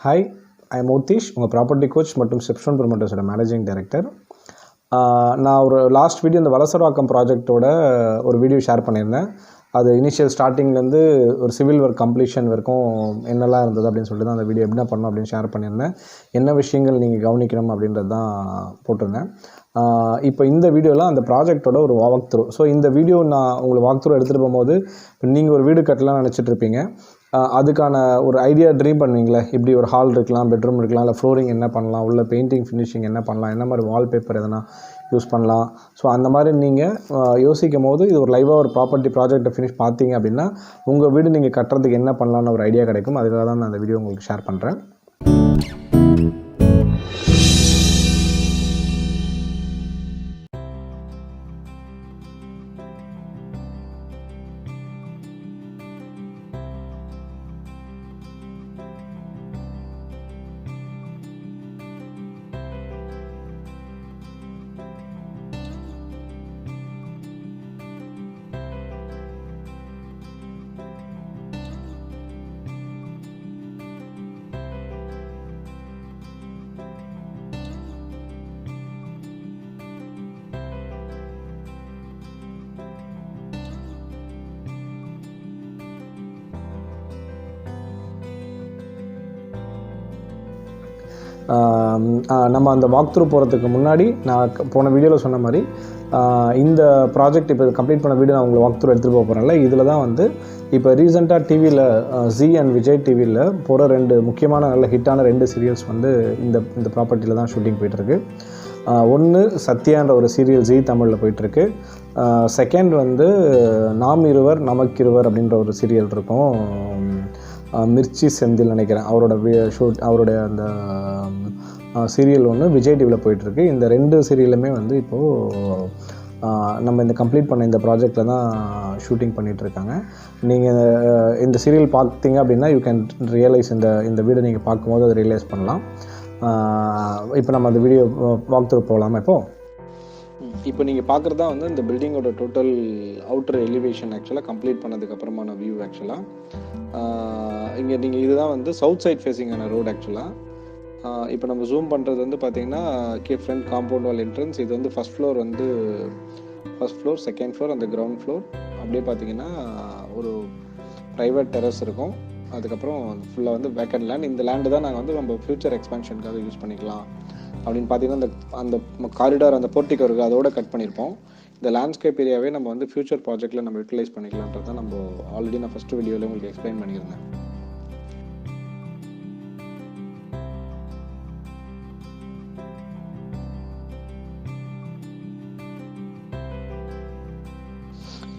Hi, I am மோத்தீஷ், உங்கள் property coach மற்றும் செப்ஷன் ப்ரொமோட்டர்ஸோட managing director. நான் ஒரு லாஸ்ட் வீடியோ இந்த வலசரவாக்கம் ப்ராஜெக்டோட ஒரு வீடியோ ஷேர் பண்ணியிருந்தேன். அது இனிஷியல் ஸ்டார்டிங்லேருந்து ஒரு சிவில் ஒர்க் கம்ப்ளீஷன் வரைக்கும் என்னெல்லாம் இருந்தது அப்படின்னு சொல்லிட்டு தான் அந்த வீடியோ என்ன பண்ணணும் அப்படின்னு ஷேர் பண்ணியிருந்தேன். என்ன விஷயங்கள் நீங்கள் கவனிக்கணும் அப்படின்றது தான் போட்டிருந்தேன். இப்போ இந்த வீடியோவில் அந்த ப்ராஜெக்டோட ஒரு வாக் த்ரூ. ஸோ இந்த வீடியோ நான் உங்களுக்கு வாக் த்ரூ எடுத்துகிட்டு போகும்போது நீங்கள் ஒரு வீடு கட்டலாம்னு நினச்சிட்டு இருப்பீங்க. அதுக்கான ஒரு ஐடியா ட்ரீம் பண்ணுவீங்களே, இப்படி ஒரு ஹால் இருக்கலாம், பெட்ரூம் இருக்கலாம், இல்லை ஃப்ளோரிங் என்ன பண்ணலாம், உள்ள பெயிண்டிங் ஃபினிஷிங் என்ன பண்ணலாம், என்ன மாதிரி வால்பேப்பர் எதனா யூஸ் பண்ணலாம். ஸோ அந்த மாதிரி நீங்கள் யோசிக்கும் போது இது ஒரு லைவாக ஒரு ப்ராப்பர்ட்டி ப்ராஜெக்டை ஃபினிஷ் பார்த்தீங்க அப்படின்னா உங்கள் வீடு நீங்கள் கட்டுறதுக்கு என்ன பண்ணலான்னு ஒரு ஐடியா கிடைக்கும். அதுக்காக தான் நான் அந்த வீடியோ உங்களுக்கு ஷேர் பண்ணுறேன். நம்ம அந்த வாக் த்ரூ போகிறதுக்கு முன்னாடி நான் போன வீடியோவில் சொன்ன மாதிரி இந்த ப்ராஜெக்ட் இப்போ கம்ப்ளீட் பண்ண வீடியோ நான் உங்களுக்கு வாக் த்ரூ எடுத்துகிட்டு போக போகிறேன்ல. இதில் தான் வந்து இப்போ ரீசெண்டாக டிவியில் ஜி அண்ட் விஜய் டிவியில் போகிற 2 முக்கியமான நல்ல ஹிட்டான 2 சீரியல்ஸ் வந்து இந்த ப்ராப்பர்ட்டியில் தான் ஷூட்டிங் போயிட்டுருக்கு. ஒன்று சத்யான்ற ஒரு சீரியல் ஜி தமிழில் போயிட்டுருக்கு. செகண்ட் வந்து நாம் இருவர் நமக்கிருவர் அப்படின்ற ஒரு சீரியல் இருக்கும். மிர்ச்சி செந்தில் நினைக்கிறேன் அவருடைய அந்த சீரியல் ஒன்று விஜய் டிவியில் போயிட்டுருக்கு. இந்த 2 சீரியலுமே வந்து இப்போது நம்ம இந்த கம்ப்ளீட் பண்ண இந்த ப்ராஜெக்டில் தான் ஷூட்டிங் பண்ணிகிட்ருக்காங்க. நீங்கள் இந்த சீரியல் பார்த்தீங்க அப்படின்னா யூ கேன் ரியலைஸ் இந்த வீடியோ நீங்கள் பார்க்கும்போது அதை ரியலைஸ் பண்ணலாம். இப்போ நம்ம அந்த வீடியோ வாக் த்ரூ போகலாமா? இப்போ நீங்கள் பார்க்குறது தான் வந்து இந்த பில்டிங்கோட டோட்டல் அவுட்டர் எலிவேஷன் ஆக்சுவலாக கம்ப்ளீட் பண்ணதுக்கப்புறமான வியூ. ஆக்சுவலாக இங்கே நீங்கள் இதுதான் வந்து சவுத் சைட் ஃபேஸிங்கான ரோடு. ஆக்சுவலாக இப்போ நம்ம ஜூம் பண்ணுறது வந்து பார்த்திங்கன்னா ஃப்ரண்ட் காம்பவுண்ட் வால் என்ட்ரன்ஸ். இது வந்து ஃபஸ்ட் ஃப்ளோர், செகண்ட் ஃப்ளோர், அந்த கிரவுண்ட் ஃப்ளோர். அப்படியே பார்த்திங்கன்னா ஒரு ப்ரைவேட் டெரஸ் இருக்கும். அதுக்கப்புறம் ஃபுல்லாக வந்து வேக்கண்ட் லேண்ட். இந்த லேண்டு தான் நாங்கள் வந்து நம்ம ஃப்யூச்சர் எக்ஸ்பென்ஷனுக்காக யூஸ் பண்ணிக்கலாம் அப்படின்னு பார்த்தீங்கன்னா அந்த காரிடார், அந்த போர்ட்டிகோ இருக்குது, அதோட கட் பண்ணியிருப்போம். இந்த லேண்ட்ஸ்கேப் ஏரியாவே நம்ம வந்து ஃப்யூச்சர் ப்ராஜெக்டில் நம்ம யூட்டிலைஸ் பண்ணிக்கலான்றதை நம்ம ஆல்ரெடி நான் ஃபஸ்ட்டு வீடியோவில் உங்களுக்கு எக்ஸ்பிளைன் பண்ணியிருந்தேன்.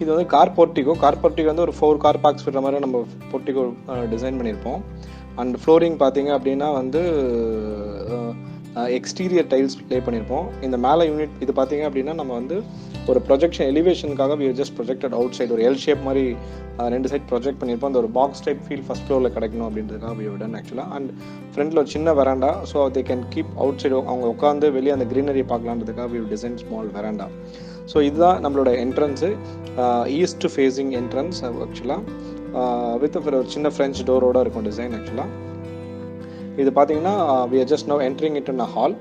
இது வந்து கார் போர்ட்டிகோ வந்து ஒரு 4 கார் பார்க்ஸ் விடுற மாதிரி நம்ம போர்ட்டிகோ டிசைன் பண்ணியிருப்போம். அண்ட் ஃப்ளோரிங் பார்த்தீங்க அப்படின்னா வந்து எக்ஸ்டீரியர் டைல்ஸ் ப்ளே பண்ணியிருப்போம். இந்த மேலே யூனிட் இது பார்த்தீங்க அப்படின்னா நம்ம வந்து ஒரு ப்ரொஜெக்ஷன் எலிவேஷனுக்காக we just projected outside ஒரு எல் ஷேப் மாதிரி 2 சைட் ப்ரொஜெக்ட் பண்ணியிருப்போம். அந்த ஒரு பாக்ஸ் டைப் ஃபீல் ஃபஸ்ட் ஃப்ளோரில் கிடைக்கணும் அப்படின்றதுக்காக வி டன் ஆக்சுவலாக. அண்ட் ஃப்ரண்ட்டில் ஒரு சின்ன veranda, so they can keep outside அவங்க உட்காந்து வெளியே அந்த க்ரீனரி பார்க்கலான்றதுக்காக we design small veranda. So இதுதான் நம்மளோட என்ட்ரன்ஸு, ஈஸ்ட் ஃபேஸிங் என்ட்ரன்ஸ் ஆக்சுவலாக வித் ஒரு சின்ன ஃப்ரெஞ்ச் டோரோட இருக்கும் டிசைன். ஆக்சுவலாக இது பார்த்தீங்கன்னா we are just now entering it in a hall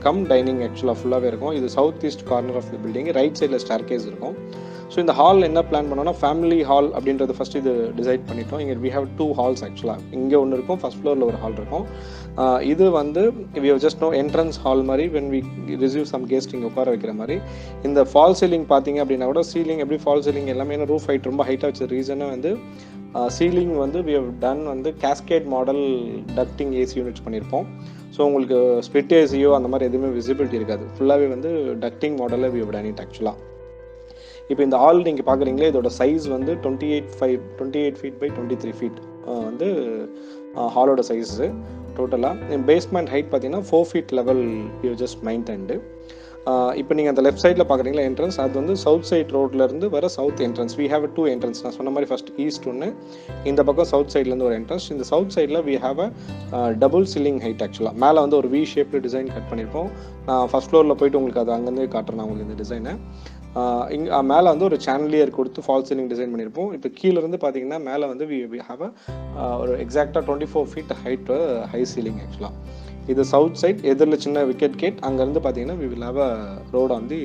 come dining ஆக்சுவலாக ஃபுல்லாகவே இருக்கும். இது south east corner of the building. Right சைடில் ஸ்டேர்கேஸ் இருக்கும். ஸோ இந்த ஹால் என்ன பிளான் பண்ணோன்னா ஃபேமிலி ஹால் அப்படின்றது ஃபஸ்ட்டு இது டிசைட் பண்ணிட்டோம். இங்கே we have 2 halls ஆக்சுவலாக. இங்கே ஒன்று இருக்கும், ஃபஸ்ட் ஃப்ளோரில் ஒரு ஹால் இருக்கும். இது வந்து we have just now entrance hall மாதிரி when we receive some guest இங்கே உட்கார வைக்கிற மாதிரி. இந்த ஃபால் சீலிங் பார்த்தீங்க அப்படின்னா கூட சீலிங் எப்படி ஃபால் சீலிங் எல்லாமே ரூஃப் ஹைட் ரொம்ப ஹைட்டாக வச்ச ரீசனாக வந்து சீலிங் வந்து we have done வந்து cascade model ducting AC units பண்ணியிருப்போம். ஸோ உங்களுக்கு ஸ்பிளிட் ஏசியோ அந்த மாதிரி எதுவுமே விசிபிலிட்டி இருக்காது. ஃபுல்லாகவே வந்து டக்டிங் மாடலில் we have done it ஆக்சுவலாக. இப்போ இந்த ஹால் நீங்கள் பார்க்குறீங்களே, இதோட சைஸ் வந்து 28 feet by 23 feet வந்து ஹாலோட சைஸு டோட்டலாக. பேஸ்மெண்ட் ஹைட் பார்த்தீங்கன்னா 4 feet level you just maintained. இப்போ நீங்கள் அந்த லெஃப்ட் சைடில் பார்க்குறீங்களா என்ட்ரன்ஸ், அது வந்து சவுத் சைட் ரோட்லேருந்து வர south entrance. We have 2 entrance. நான் சொன்ன மாதிரி ஃபஸ்ட் ஈஸ்ட் ஒன்று, இந்த பக்கம் சவுத் சைட்லேருந்து ஒரு என்ட்ரன்ஸ். இந்த சவுத் சைடில் we have double ceiling height. ஆக்சுவலாக மேலே வந்து ஒரு வி ஷேப்பில் டிசைன் கட் பண்ணியிருப்போம். நான் ஃபஸ்ட் ஃப்ளோரில் போயிட்டு உங்களுக்கு அது அங்கேருந்தே காட்டுறேன் உங்களுக்கு இந்த டிசைனை. இங்கே மேலே வந்து ஒரு சேனலியர் கொடுத்து ஃபால் சீலிங் டிசைன் பண்ணியிருப்போம். இப்போ கீழே இருந்து பார்த்தீங்கன்னா மேலே வந்து வி ஹாவ் ஒரு எக்ஸாக்டாக 24 feet ஹைட்டு ஹை சீலிங் ஆக்சுவலாக. இது சவுத் சைட், எதிரில் சின்ன விக்கெட் கேட், அங்கேருந்து பார்த்தீங்கன்னா we will have a road on the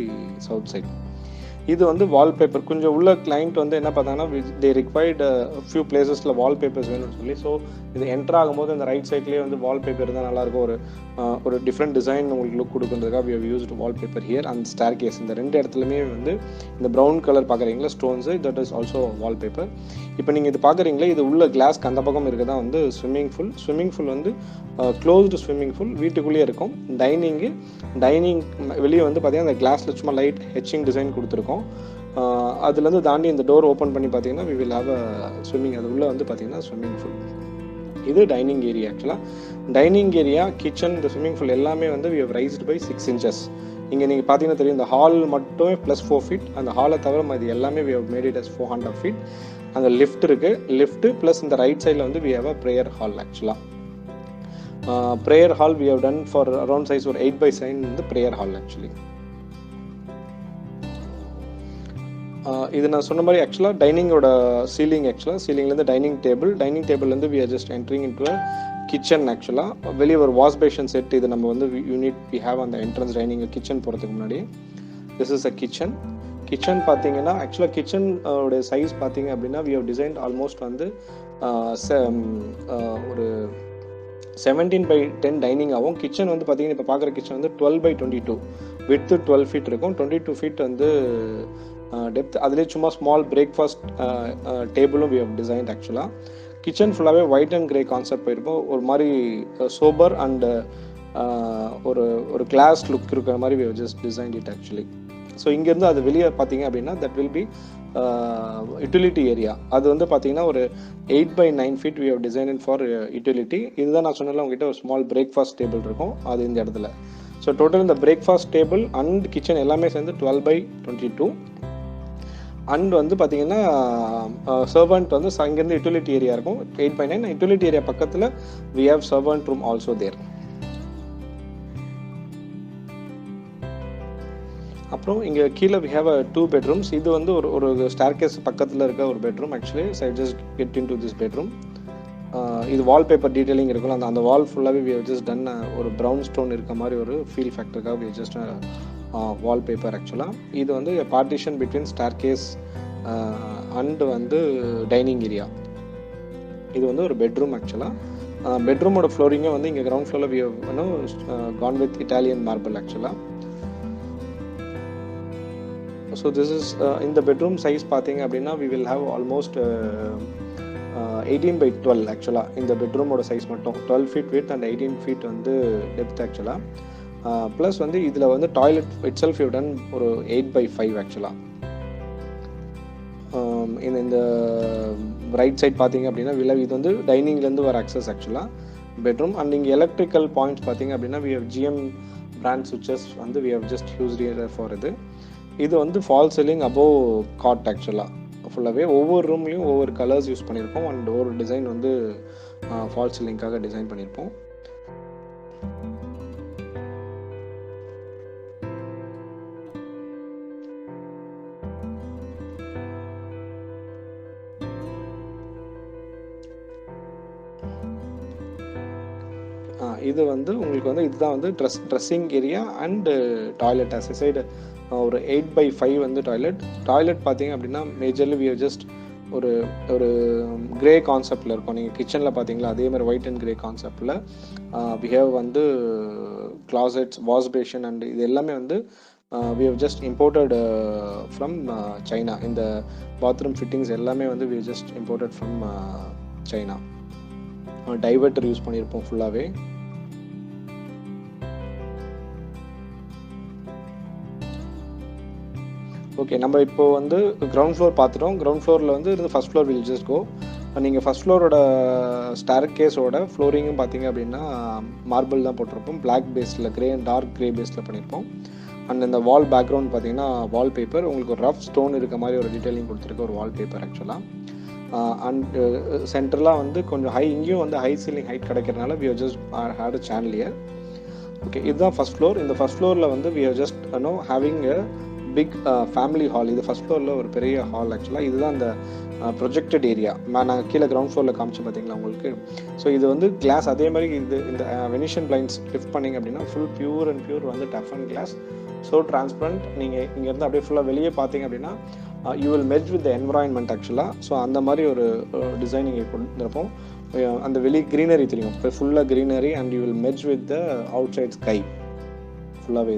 south side. இது வந்து வால்பேப்பர். கொஞ்சம் உள்ள கிளைண்ட் வந்து என்ன பார்த்தாங்கன்னா தே ரிக்வயர்டு ஃபியூ பிளேசஸில் வால்பேப்பர்ஸ் வேணும்னு சொல்லி, ஸோ இது என்ட்ரு ஆகும்போது இந்த ரைட் சைட்லேயே வந்து வால்பேப்பர் தான் நல்லாயிருக்கும். ஒரு டிஃப்ரெண்ட் டிசைன் உங்களுக்கு லுக் கொடுக்குறதுக்காக we have used wallpaper here and staircase. இந்த 2 இடத்துலையுமே வந்து இந்த ப்ரௌன் கலர் பார்க்குறீங்களா stones, that is also wallpaper. இப்போ நீங்கள் இது பார்க்குறீங்களே, இது உள்ள கிளாஸ்க்கு அந்த பக்கம் இருக்க தான் வந்து ஸ்விம்மிங் ஃபுல் வந்து க்ளோஸ்டு ஸ்விம்மிங் ஃபுல் வீட்டுக்குள்ளேயே இருக்கும். டைனிங் வெளியே வந்து பார்த்தீங்கன்னா அந்த கிளாஸில் சும்மா லைட் ஹெச்சிங் டிசைன் கொடுத்துருக்கோம். அதுலேருந்து தாண்டி இந்த டோர் ஓப்பன் பண்ணி பார்த்தீங்கன்னா we will have a swimming. அது உள்ளே வந்து பார்த்தீங்கன்னா ஸ்விம்மிங் ஃபுல். இது டைனிங் ஏரியா. ஆக்சுவலாக டைனிங் ஏரியா, கிச்சன், இந்த ஸ்விம்மிங் ஃபுல் எல்லாமே வந்து we have raised by 6 inches. இங்கே நீங்கள் பார்த்தீங்கன்னா தெரியும், இந்த ஹால் மட்டுமே +4 feet. அந்த ஹாலை தவிர இது எல்லாமே we have made it as 4.5 feet. அந்த லிஃப்ட் இருக்குது, லிஃப்ட்டு ப்ளஸ் இந்த ரைட் சைடில் வந்து we have a prayer hall. ஆக்சுவலாக prayer hall we have done for around size ஒரு 8x9 வந்து ப்ரேயர் ஹால். ஆக்சுவலி இது நான் சொன்ன மாதிரி ஆக்சுவலாக டைனிங்கோட சீலிங், சீலிங்லேருந்து டைனிங் டேபிள்லேருந்து we are just entering into a kitchen. ஆக்சுவலாக வெளியே ஒரு வாஷ் பேஷன் செட், இது நம்ம வந்து யூனிட் வி ஹேவ் அந்த என்ட்ரன்ஸ் டைனிங் கிச்சன் போகிறதுக்கு முன்னாடி. திஸ் இஸ் அ கிச்சன் பார்த்தீங்கன்னா ஆக்சுவலாக கிச்சன் உடைய சைஸ் பார்த்தீங்க அப்படின்னா வி ஹவ் டிசைன்ட் ஆல்மோஸ்ட் வந்து ஒரு 17x10 டைனிங் ஆகும். கிச்சன் வந்து பார்த்தீங்கன்னா இப்போ பார்க்குற கிச்சன் வந்து 12x22 விட்த்து 12 feet இருக்கும், 22 feet வந்து டெப்த். அதுலேயே சும்மா ஸ்மால் பிரேக்ஃபாஸ்ட் டேபிளும் வி ஹவ் டிசைன்ட். ஆக்சுவலாக கிச்சன் ஃபுல்லாகவே ஒயிட் அண்ட் கிரே கான்செப்ட் போயிருப்போம். ஒரு மாதிரி சோபர் அண்ட் ஒரு கிளாஸ் லுக் இருக்கிற மாதிரி we have just designed it actually. So இங்கேருந்து அது வெளியே பார்த்தீங்க அப்படின்னா that will be utility area. அது வந்து பார்த்தீங்கன்னா ஒரு 8x9 feet we have design for utility. இதுதான் நான் சொன்னல உங்ககிட்ட ஒரு ஸ்மால் பிரேக்ஃபாஸ்ட் டேபிள் இருக்கும், அது இந்த இடத்துல. ஸோ டோட்டல் இந்த பிரேக்ஃபாஸ்ட் டேபிள் அண்ட் கிச்சன் எல்லாமே சேர்ந்து 12x22. அண்ட் வந்து பார்த்தீங்கன்னா சர்வெண்ட் வந்து இங்கேருந்து யூட்டிலிட்டி ஏரியா இருக்கும் 8x9. யூட்டிலிட்டி ஏரியா பக்கத்தில் we have servant room also there. அப்புறம் இங்கே கீழே வி ஹேவ் 2 bedrooms. இது வந்து ஒரு ஸ்டேர் கேஸ் பக்கத்தில் இருக்க ஒரு bedroom. Actually so I just get in to this bedroom. இது வால்பேப்பர் டீட்டெயிலிங் இருக்கும். அந்த வால் ஃபுல்லாகவே வி ஹவ் ஜஸ்ட் டன் ஒரு ப்ரௌன் ஸ்டோன் இருக்க மாதிரி ஒரு ஃபீல் ஃபேக்டருக்காக வி ஜஸ்ட் வால்பேப்பர். ஆக்சுவலாக இது வந்து partition between staircase and வந்து டைனிங் ஏரியா. இது வந்து ஒரு பெட்ரூம். ஆக்சுவலாக பெட்ரூமோட ஃப்ளோரிங்கே வந்து இங்கே கிரவுண்ட் ஃப்ளோரில் we have gone with Italian marble. ஆக்சுவலாக ஸோ திஸ் இஸ் இந்த பெட்ரூம் சைஸ் பார்த்தீங்க அப்படின்னா we will have almost 18x12. ஆக்சுவலாக இந்த பெட்ரூமோட சைஸ் மட்டும் 12 feet வித் அண்ட் 18 feet வந்து டெப்த். ஆக்சுவலாக ப்ளஸ் வந்து இதில் வந்து toilet it self you done ஒரு 8x5. ஆக்சுவலாக இந்த ரைட் சைட் பார்த்தீங்க அப்படின்னா இது வந்து டைனிங்லேருந்து வர அக்சஸ் ஆக்சுவலாக பெட்ரூம். அண்ட் இங்கே எலக்ட்ரிக்கல் பாயிண்ட்ஸ் பார்த்தீங்க அப்படின்னா we have GM brand switches வந்து we have just used here for இது வந்து ஃபால் சீலிங் அபோவ் காட். ஆக்சுவலாக ஃபுல்லாகவே ஒவ்வொரு ரூம்லேயும் ஒவ்வொரு கலர்ஸ் யூஸ் பண்ணியிருப்போம் அண்ட் ஒவ்வொரு டிசைன் வந்து ஃபால் சீலிங்காக டிசைன் பண்ணியிருப்போம். இது வந்து உங்களுக்கு வந்து இதுதான் வந்து dressing area and toilet. Aside ஒரு 8x5 வந்து டாய்லெட் பார்த்தீங்க அப்படின்னா மேஜர்லி வி ஜஸ்ட் ஒரு கிரே கான்செப்டில் இருக்கும். நீங்கள் கிச்சனில் பார்த்தீங்களா அதே மாதிரி ஒயிட் அண்ட் கிரே கான்செப்டில் வி ஹேவ் வந்து கிளாசெட்ஸ், வாஷ் பேஷன் அண்ட் இது எல்லாமே வந்து we have just imported from China. இந்த பாத்ரூம் ஃபிட்டிங்ஸ் எல்லாமே வந்து we just imported from China. Diverter use பண்ணியிருப்போம் ஃபுல்லாகவே. ஓகே, நம்ம இப்போ வந்து கிரவுண்ட் ஃப்ளோர் பார்த்துட்டோம். கிரவுண்ட் ஃப்ளோரில் வந்து first floor will just go. நீங்கள் ஃபர்ஸ்ட் ஃப்ளோரோட ஸ்டேர் கேஸோட ஃப்ளோரிங்கும் பார்த்தீங்க அப்படின்னா மார்பிள் தான் போட்டிருப்போம். பிளாக் பேஸில் டார்க் கிரே பேஸில் பண்ணியிருப்போம். அண்ட் இந்த வால் பேக்ரவுண்ட் பார்த்தீங்கன்னா வால்பேப்பர் உங்களுக்கு ஒரு ரஃப் ஸ்டோன் இருக்க மாதிரி ஒரு டீட்டெயிலிங் கொடுத்துருக்க ஒரு வால்பேப்பர் ஆக்சுவலாக. அண்ட் சென்டர்லாம் வந்து கொஞ்சம் இங்கேயும் வந்து ஹை சீலிங் ஹைட் கிடைக்கிறதுனால we have just had a chandelier. Okay, இதுதான் ஃபர்ஸ்ட் ஃப்ளோர். இந்த ஃபர்ஸ்ட் ஃப்ளோரில் வந்து we have just having big family hall. இது ஃபஸ்ட் ஃப்ளோரில் ஒரு பெரிய ஹால் ஆக்சுவலாக. இதுதான் அந்த ப்ரொஜெக்டட் ஏரியா. நாங்கள் கீழே கிரவுண்ட் ஃப்ளோரில் காமிச்சு பார்த்தீங்களா உங்களுக்கு. ஸோ இது வந்து கிளாஸ், அதே மாதிரி இது இந்த வெனிஷியன் பிளைண்ட்ஸ் லிஃப்ட் பண்ணிங்க அப்படின்னா ஃபுல் பியூர் அண்ட் பியூர் வந்து tough and glass, so transparent. நீங்கள் இங்கேருந்து அப்படியே ஃபுல்லாக வெளியே பார்த்தீங்க அப்படின்னா you will merge with the environment ஆக்சுவலாக. ஸோ அந்த மாதிரி ஒரு டிசைன் இங்கே கொடுத்துருப்போம். அந்த வெளியே க்ரீனரி தெரியும், இப்போ ஃபுல்லாக greenery and you will merge with the outside sky ஃபுல்லாகவே.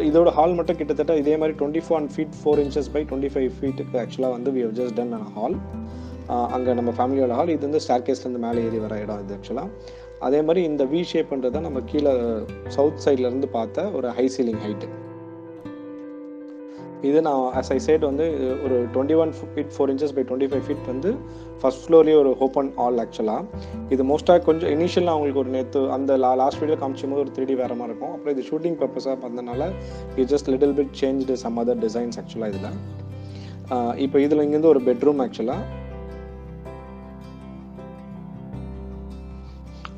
இதோட ஹால் மட்டும் கிட்டத்தட்ட இதே மாதிரி 24 feet 4 inches by 25 feet ஆக்சுவலாக வந்து we have just done a hall. அங்கே நம்ம ஃபேமிலியோட ஹால். இது வந்து ஸ்டேர்கேஸ்லேருந்து மேலே ஏறி வர இடம் இது ஆக்சுவலாக. அதே மாதிரி இந்த வி ஷேப்ன்றது தான் நம்ம கீழே சவுத் சைட்லேருந்து பார்த்த ஒரு ஹை சீலிங் ஹைட்டு. இது நான் as I said வந்து ஒரு 21 feet 4 inches by 25 feet வந்து ஃபர்ஸ்ட் ஃப்ளோர்லேயே ஒரு ஓப்பன் ஹால் ஆக்சுவலாக. இது மோஸ்ட்டாக கொஞ்சம் இனிஷியலாக அவங்களுக்கு ஒரு நேற்று அந்த லாஸ்ட் வீடியோ காமிச்சும் போது ஒரு 3D வேறு மாதிரி இருக்கும். அப்புறம் இது ஷூட்டிங் பர்பஸாக பண்ணதுனால இது just little bit changed some other designs ஆக்சுவலாக இதில். இப்போ இதில் இங்கேருந்து ஒரு பெட்ரூம் ஆக்சுவலாக.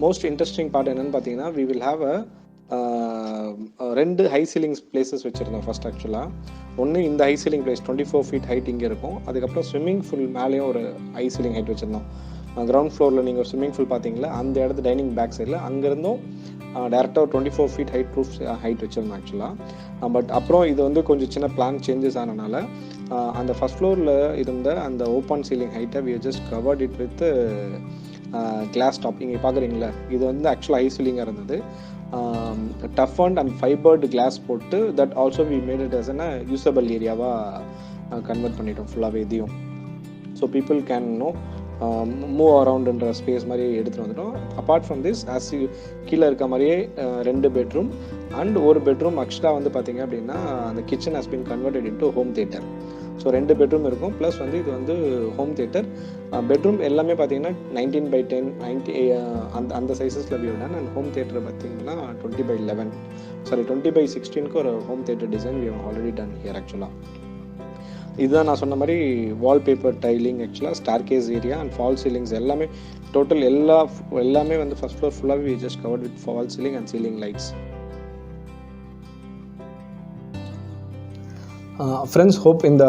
மோஸ்ட் இன்ட்ரெஸ்டிங் பார்ட் என்னென்னு பார்த்தீங்கன்னா we will have a 2 high ceilings places வச்சுருந்தோம் ஃபர்ஸ்ட் ஆக்சுவலாக. ஒன்று இந்த high ceiling place 24 feet height இங்கே இருக்கும். அதுக்கப்புறம் ஸ்விம்மிங் ஃபுல் மேலேயும் ஒரு ஹை சீலிங் ஹைட் வச்சுருந்தோம். கிரவுண்ட் ஃப்ளோரில் நீங்கள் ஒரு ஸ்விம்மிங் ஃபுல் பார்த்தீங்களா, அந்த இடத்து டைனிங் பேக் சைடில் அங்கேருந்தும் டேரெக்டாக 24 feet ஹைட் ப்ரூஃப் ஹைட் வச்சுருந்தோம் ஆக்சுவலாக. பட் அப்புறம் இது வந்து கொஞ்சம் சின்ன பிளான் சேஞ்சஸ் ஆனனால அந்த ஃபஸ்ட் ஃப்ளோரில் இருந்த அந்த ஓப்பன் சீலிங் ஹைட்டை we just covered it with glass top. இங்கே பார்க்குறீங்களா, இது வந்து ஆக்சுவலாக ஹை சீலிங்காக இருந்தது. டஃப் அண்ட் ஃபைபர்டு கிளாஸ் போட்டு that also we made it as a usable ஏரியாவாக கன்வெர்ட் பண்ணிட்டோம் ஃபுல்லாகவே இதையும். ஸோ பீப்புள் கேன் மூவ் அரவுண்டுன்ற ஸ்பேஸ் மாதிரி எடுத்துகிட்டு வந்துட்டோம். அப்பார்ட் ஃப்ரம் திஸ் கீழே இருக்க மாதிரியே 2 பெட்ரூம் அண்ட் ஒரு பெட்ரூம் ஆக்சுவலாக வந்து பார்த்தீங்க அப்படின்னா அந்த kitchen has been converted into home theatre. So 2 bedroom இருக்கும், ப்ளஸ் வந்து இது வந்து ஹோம் தியேட்டர். பெட்ரூம் எல்லாமே பார்த்தீங்கன்னா 19 by 10 90 அந்த சைஸஸில் we've done. And home theatre பார்த்தீங்கன்னா 20 by 16க்கு ஒரு home theatre design we have already done here ஆக்சுவலாக. இதுதான் நான் சொன்ன மாதிரி வால்பேப்பர் டைலிங் ஆக்சுவலாக, staircase area and fall ceilings எல்லாமே டோட்டல் எல்லாமே வந்து ஃபர்ஸ்ட் ஃப்ளோர் ஃபுல்லாக we just covered with fall ceiling and ceiling lights. Friends, hope இந்த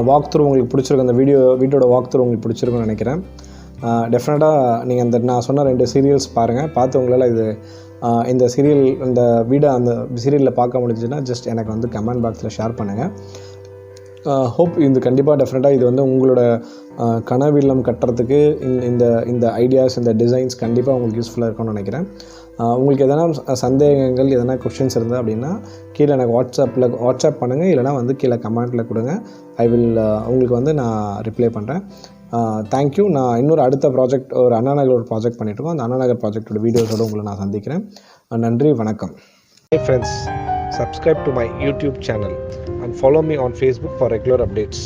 வாக் த்ரூ உங்களுக்கு பிடிச்சிருக்கும். அந்த வீடியோட வாக் த்ரூ உங்களுக்கு பிடிச்சிருக்குன்னு நினைக்கிறேன். டெஃபினட்டாக நீங்கள் நான் சொன்ன 2 சீரியல்ஸ் பாருங்கள். பார்த்து உங்களால் இந்த சீரியலில் பார்க்க முடிஞ்சுன்னா ஜஸ்ட் எனக்கு வந்து கமெண்ட் பாக்ஸில் ஷேர் பண்ணுங்கள். ஹோப் இது கண்டிப்பாக டெஃபினட்டாக இது வந்து உங்களோட கனவு இல்லம் கட்டுறதுக்கு இந்த ஐடியாஸ், இந்த டிசைன்ஸ் கண்டிப்பாக உங்களுக்கு யூஸ்ஃபுல்லாக இருக்கும்னு நினைக்கிறேன். உங்களுக்கு எதனா சந்தேகங்கள், எதனா கொஷின்ஸ் இருந்தால் அப்படின்னா கீழே எனக்கு வாட்ஸ்அப் பண்ணுங்கள், இல்லைனா வந்து கீழே கமெண்ட்டில் கொடுங்க. உங்களுக்கு வந்து நான் ரிப்ளை பண்ணுறேன். தேங்க்யூ. நான் இன்னொரு அடுத்த ப்ராஜெக்ட், ஒரு அண்ணா நகர் ஒரு ப்ராஜெக்ட் பண்ணிகிட்ருக்கோம். அந்த அண்ணா நகர் ப்ராஜெக்டோட வீடியோஸோடு உங்களை நான் சந்திக்கிறேன். நன்றி, வணக்கம். Hey friends, subscribe to my YouTube channel and follow me on Facebook for regular updates.